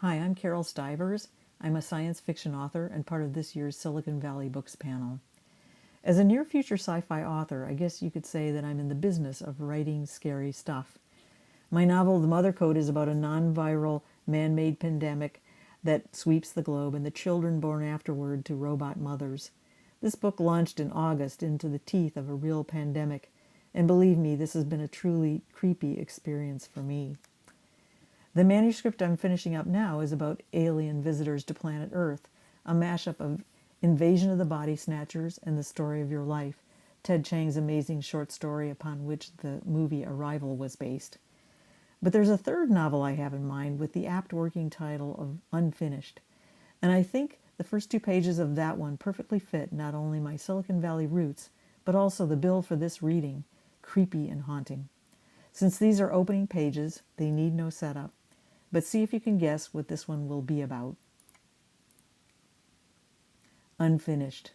Hi, I'm Carole Stivers. I'm a science fiction author and part of this year's Silicon Valley Books panel. As a near-future sci-fi author, I guess you could say that I'm in the business of writing scary stuff. My novel, The Mother Code, is about a non-viral, man-made pandemic that sweeps the globe and the children born afterward to robot mothers. This book launched in August into the teeth of a real pandemic, and believe me, this has been a truly creepy experience for me. The manuscript I'm finishing up now is about alien visitors to planet Earth, a mashup of Invasion of the Body Snatchers and The Story of Your Life, Ted Chiang's amazing short story upon which the movie Arrival was based. But there's a third novel I have in mind with the apt working title of Unfinished, and I think the first 2 pages of that one perfectly fit not only my Silicon Valley roots, but also the bill for this reading, creepy and haunting. Since these are opening pages, they need no setup. But see if you can guess what this one will be about. Unfinished.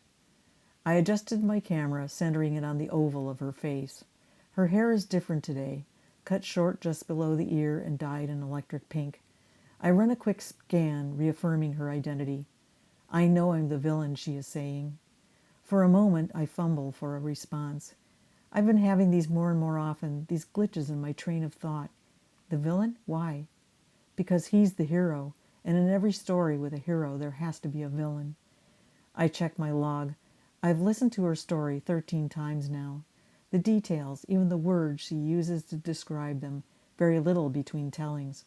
I adjusted my camera, centering it on the oval of her face. Her hair is different today, cut short just below the ear and dyed an electric pink. I run a quick scan, reaffirming her identity. I know I'm the villain, she is saying. For a moment, I fumble for a response. I've been having these more and more often, these glitches in my train of thought. The villain? Why? Because he's the hero, and in every story with a hero there has to be a villain. I check my log. I've listened to her story 13 times now. The details, even the words she uses to describe them, very little between tellings.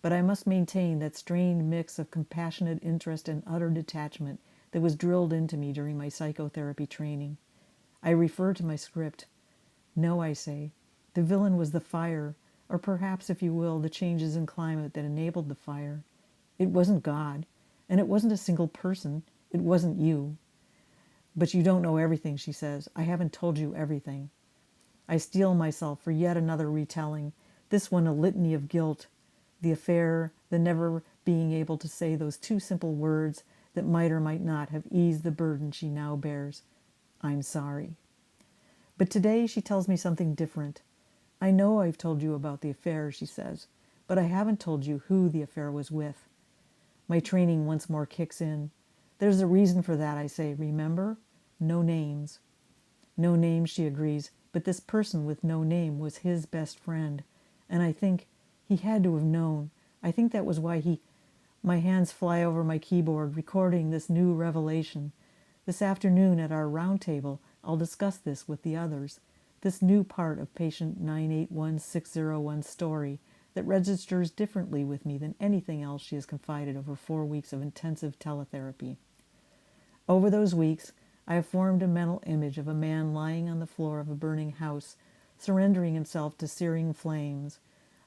But I must maintain that strained mix of compassionate interest and utter detachment that was drilled into me during my psychotherapy training. I refer to my script. No, I say, the villain was the fire, or perhaps, if you will, the changes in climate that enabled the fire. It wasn't God, and it wasn't a single person. It wasn't you. But you don't know everything, she says. I haven't told you everything. I steel myself for yet another retelling, this one a litany of guilt. The affair, the never being able to say those 2 simple words that might or might not have eased the burden she now bears. I'm sorry. But today she tells me something different. I know I've told you about the affair, she says, but I haven't told you who the affair was with. My training once more kicks in. There's a reason for that, I say, remember? No names. No names, she agrees, but this person with no name was his best friend. And I think he had to have known. I think that was why My hands fly over my keyboard, recording this new revelation. This afternoon at our round table, I'll discuss this with the others. This new part of patient 981601's story that registers differently with me than anything else she has confided over 4 weeks of intensive teletherapy. Over those weeks, I have formed a mental image of a man lying on the floor of a burning house, surrendering himself to searing flames.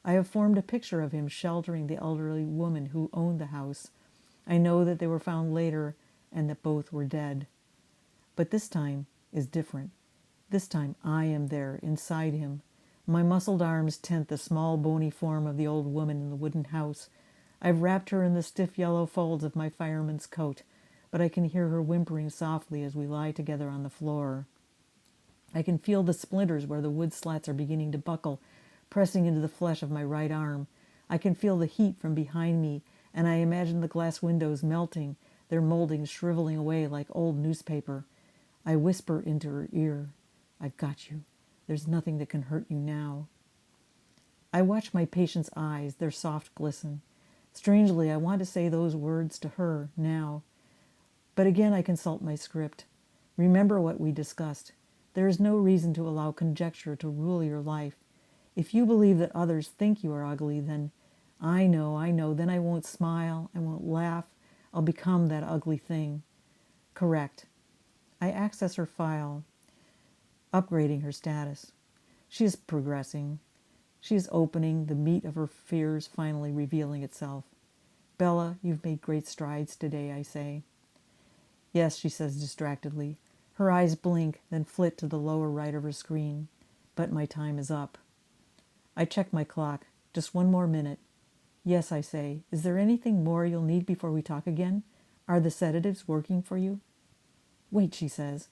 I have formed a picture of him sheltering the elderly woman who owned the house. I know that they were found later and that both were dead. But this time is different. This time I am there, inside him. My muscled arms tent the small bony form of the old woman in the wooden house. I've wrapped her in the stiff yellow folds of my fireman's coat, but I can hear her whimpering softly as we lie together on the floor. I can feel the splinters where the wood slats are beginning to buckle, pressing into the flesh of my right arm. I can feel the heat from behind me, and I imagine the glass windows melting, their moldings shriveling away like old newspaper. I whisper into her ear, I've got you. There's nothing that can hurt you now. I watch my patient's eyes, their soft glisten. Strangely, I want to say those words to her now. But again I consult my script. Remember what we discussed. There is no reason to allow conjecture to rule your life. If you believe that others think you are ugly, then I know, then I won't smile, I won't laugh, I'll become that ugly thing. Correct. I access her file, upgrading her status. She is progressing. She is opening, the meat of her fears finally revealing itself. Bella, you've made great strides today, I say. Yes, she says distractedly. Her eyes blink, then flit to the lower right of her screen. But my time is up. I check my clock. Just 1 more minute. Yes, I say. Is there anything more you'll need before we talk again? Are the sedatives working for you? Wait, she says.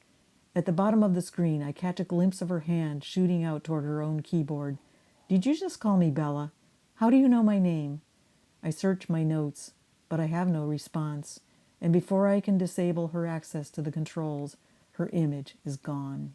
At the bottom of the screen, I catch a glimpse of her hand shooting out toward her own keyboard. Did you just call me Bella? How do you know my name? I search my notes, but I have no response, and before I can disable her access to the controls, her image is gone.